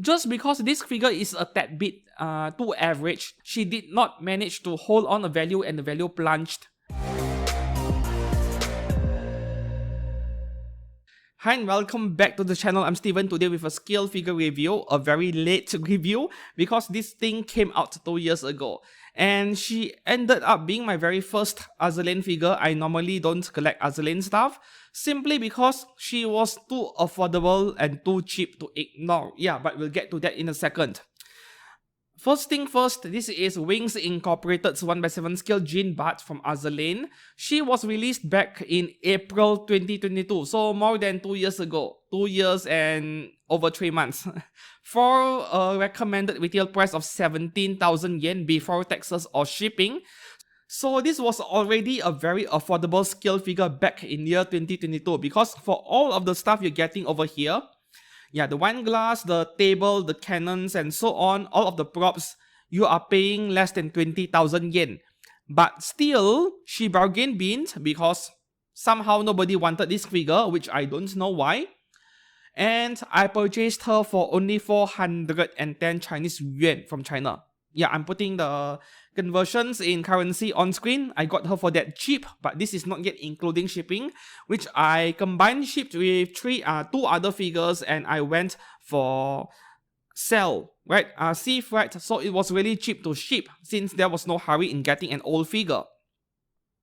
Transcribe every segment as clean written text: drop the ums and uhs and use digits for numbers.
Just because this figure is a tad bit too average, she did not manage to hold on a value and the value plunged. Hi and welcome back to the channel. I'm Steven today with a scale figure review, a very late review because this thing came out 2 years ago. And she ended up being my very first Azur Lane figure. I normally don't collect Azur Lane stuff simply because she was too affordable and too cheap to ignore. Yeah, but we'll get to that in a second. First thing first, this is Wings Incorporated's 1/7 scale Jean Bart from Azur Lane. She was released back in April 2022, so more than 2 years ago. 2 years and over 3 months. For a recommended retail price of 17,000 yen before taxes or shipping. So this was already a very affordable scale figure back in year 2022 because for all of the stuff you're getting over here, yeah, the wine glass, the table, the cannons, and so on, all of the props, you are paying less than 20,000 yen. But still, she bargain binned because somehow nobody wanted this figure, which I don't know why. And I purchased her for only 410 Chinese yuan from China. Yeah, I'm putting the conversions in currency on screen. I got her for that cheap, but this is not yet including shipping, which I combined shipped with two other figures, and I went for sell, right? Sea freight, so it was really cheap to ship since there was no hurry in getting an old figure.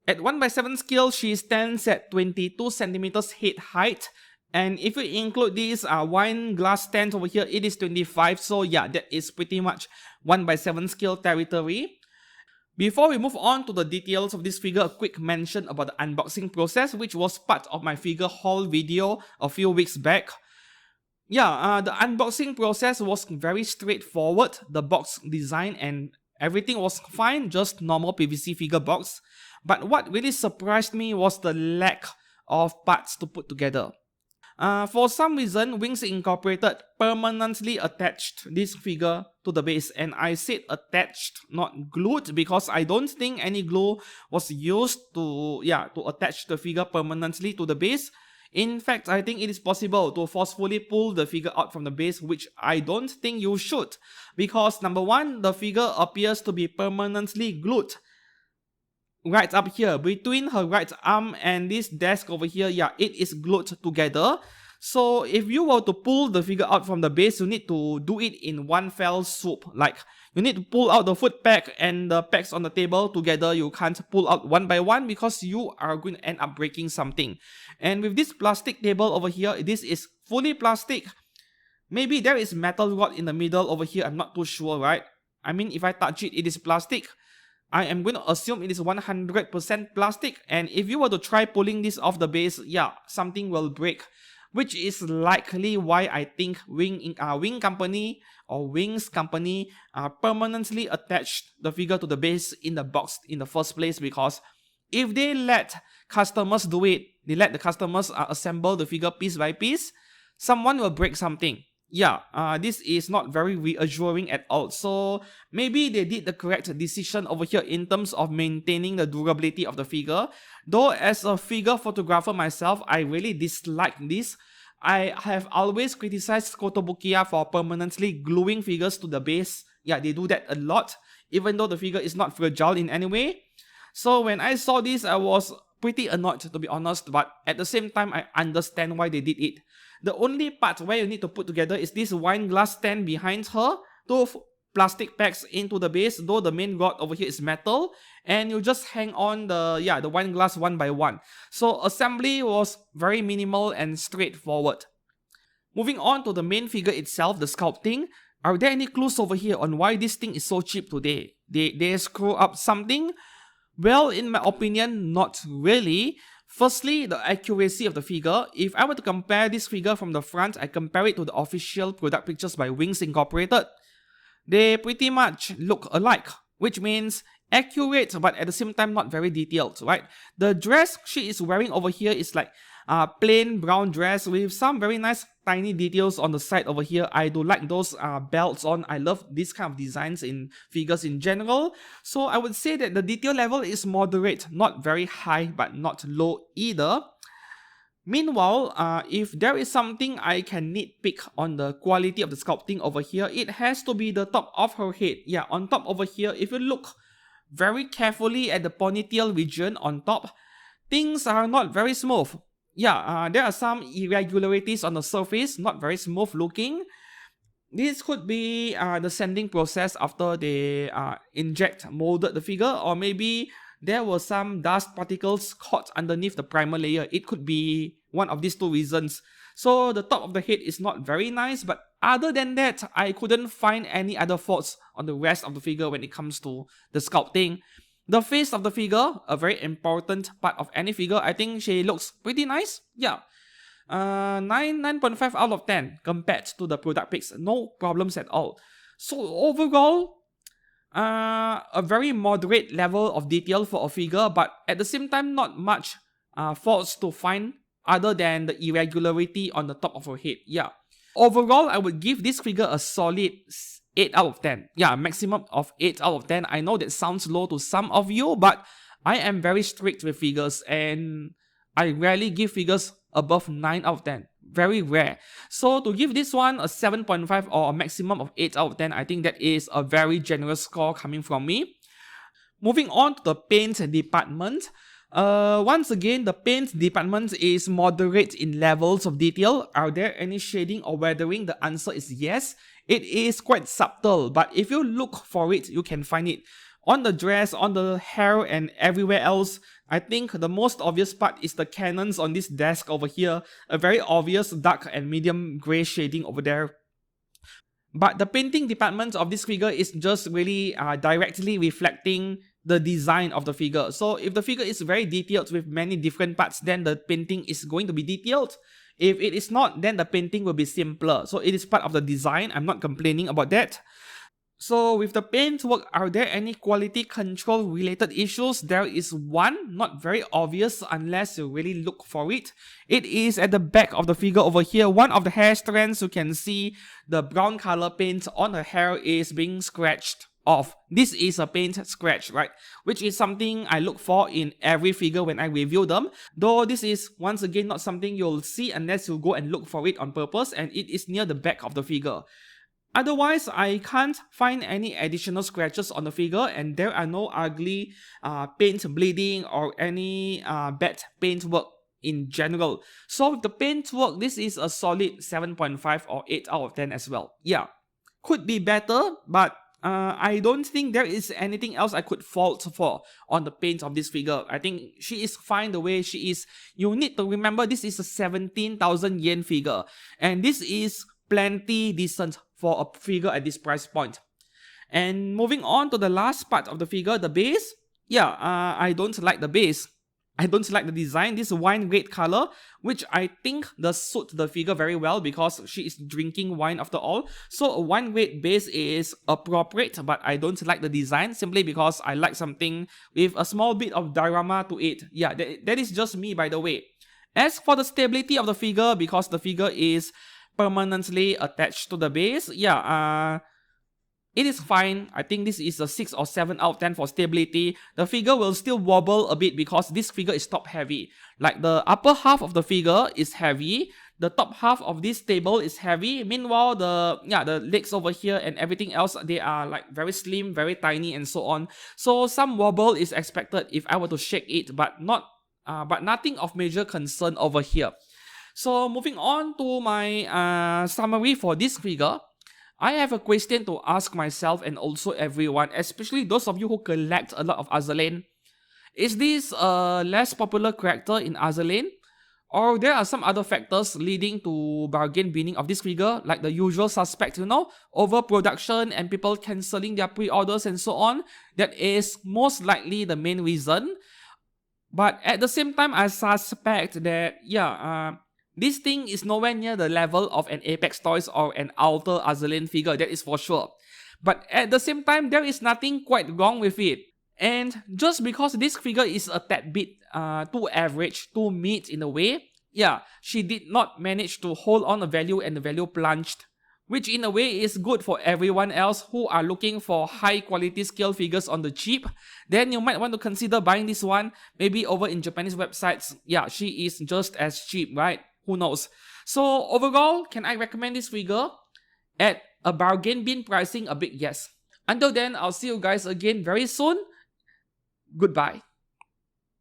At 1/7 scale, she stands at 22 centimeters head height. And if you include this wine glass stand over here, it is 25. So yeah, that is pretty much 1/7 scale territory. Before we move on to the details of this figure, a quick mention about the unboxing process, which was part of my figure haul video a few weeks back. Yeah, the unboxing process was very straightforward. The box design and everything was fine, just normal PVC figure box. But what really surprised me was the lack of parts to put together. For some reason, Wings Incorporated permanently attached this figure to the base, and I said attached, not glued, because I don't think any glue was used to attach the figure permanently to the base. In fact, I think it is possible to forcefully pull the figure out from the base, which I don't think you should, because number one, the figure appears to be permanently glued right up here between her right arm and this desk over here. Yeah, it is glued together. So if you were to pull the figure out from the base, you need to do it in one fell swoop. Like, you need to pull out the foot peg and the pegs on the table together. You can't pull out one by one because you are going to end up breaking something. And with this plastic table over here, this is fully plastic. Maybe there is metal rod in the middle over here, I'm not too sure, right? I mean, if I touch it, it is plastic. I am going to assume it is 100% plastic, and if you were to try pulling this off the base, yeah, something will break, which is likely why I think Wings Company permanently attached the figure to the base in the box in the first place, because if they let customers do it, they let the customers assemble the figure piece by piece, someone will break something. Yeah, this is not very reassuring at all. So maybe they did the correct decision over here in terms of maintaining the durability of the figure. Though as a figure photographer myself, I really dislike this. I have always criticized Kotobukiya for permanently gluing figures to the base. Yeah, they do that a lot, even though the figure is not fragile in any way. So when I saw this, I was pretty annoyed, to be honest, but at the same time, I understand why they did it. The only part where you need to put together is this wine glass stand behind her, two plastic pegs into the base, though the main rod over here is metal, and you just hang on the wine glass one by one. So assembly was very minimal and straightforward. Moving on to the main figure itself, the sculpting. Are there any clues over here on why this thing is so cheap today? They screw up something? Well, in my opinion, not really. Firstly, the accuracy of the figure. If I were to compare this figure from the front, I compare it to the official product pictures by Wings Incorporated. They pretty much look alike, which means accurate but at the same time not very detailed, right? The dress she is wearing over here is like a plain brown dress with some very nice tiny details on the side over here. I do like those belts on. I love these kind of designs in figures in general. So I would say that the detail level is moderate, not very high but not low either. Meanwhile, if there is something I can nitpick on the quality of the sculpting over here, it has to be the top of her head. Yeah, on top over here, if you look very carefully at the ponytail region on top, things are not very smooth. Yeah, there are some irregularities on the surface, not very smooth looking. This could be the sanding process after they molded the figure, or maybe there were some dust particles caught underneath the primer layer. It could be one of these two reasons. So the top of the head is not very nice, but other than that, I couldn't find any other faults on the rest of the figure when it comes to the sculpting. The face of the figure, a very important part of any figure, I think she looks pretty nice. Yeah. 9.5 out of 10 compared to the product pics. No problems at all. So overall, a very moderate level of detail for a figure, but at the same time, not much faults to find other than the irregularity on the top of her head. Yeah. Overall, I would give this figure a solid 8 out of 10. Yeah, maximum of 8 out of 10. I know that sounds low to some of you, but I am very strict with figures and I rarely give figures above 9 out of 10. Very rare. So to give this one a 7.5 or a maximum of 8 out of 10, I think that is a very generous score coming from me. Moving on to the paint department. Once again, the paint department is moderate in levels of detail. Are there any shading or weathering? The answer is yes. It is quite subtle, but if you look for it, you can find it. On the dress, on the hair, and everywhere else, I think the most obvious part is the cannons on this desk over here. A very obvious dark and medium grey shading over there. But the painting department of this figure is just really directly reflecting the design of the figure. So if the figure is very detailed with many different parts, then the painting is going to be detailed. If it is not, then the painting will be simpler. So it is part of the design. I'm not complaining about that. So with the paint work, are there any quality control related issues? There is one, not very obvious unless you really look for it. It is at the back of the figure over here. One of the hair strands, you can see the brown color paint on her hair is being scratched off. This is a paint scratch, right? Which is something I look for in every figure when I review them. Though this is once again not something you'll see unless you go and look for it on purpose, and it is near the back of the figure. Otherwise, I can't find any additional scratches on the figure, and there are no ugly paint bleeding or any bad paint work in general. So with the paint work, this is a solid 7.5 or 8 out of 10 as well. Yeah, could be better, but I don't think there is anything else I could fault for on the paint of this figure. I think she is fine the way she is. You need to remember this is a 17,000 yen figure, and this is plenty decent for a figure at this price point. And moving on to the last part of the figure, the base. Yeah, I don't like the base. I don't like the design, this wine red color, which I think does suit the figure very well because she is drinking wine after all. So a wine red base is appropriate, but I don't like the design simply because I like something with a small bit of diorama to it. Yeah, that is just me, by the way. As for the stability of the figure, because the figure is permanently attached to the base, yeah, it is fine. I think this is a 6 or 7 out of 10 for stability. The figure will still wobble a bit because this figure is top heavy. Like the upper half of the figure is heavy. The top half of this table is heavy. Meanwhile, the legs over here and everything else, they are like very slim, very tiny and so on. So some wobble is expected if I were to shake it, but nothing of major concern over here. So moving on to my summary for this figure. I have a question to ask myself and also everyone, especially those of you who collect a lot of Azur Lane. Is this a less popular character in Azur Lane? Or there are some other factors leading to bargain binning of this figure, like the usual suspect, overproduction and people cancelling their pre-orders and so on. That is most likely the main reason. But at the same time, I suspect that, this thing is nowhere near the level of an Apex Toys or an Outer Azur Lane figure, that is for sure. But at the same time, there is nothing quite wrong with it. And just because this figure is a tad bit too average, too mid in a way, she did not manage to hold on a value and the value plunged which in a way is good for everyone else who are looking for high quality scale figures on the cheap. Then you might want to consider buying this one. Maybe over in Japanese websites, yeah, she is just as cheap, right? Who knows? So overall, can I recommend this figure? At a bargain bin pricing, a big yes. Until then, I'll see you guys again very soon. Goodbye.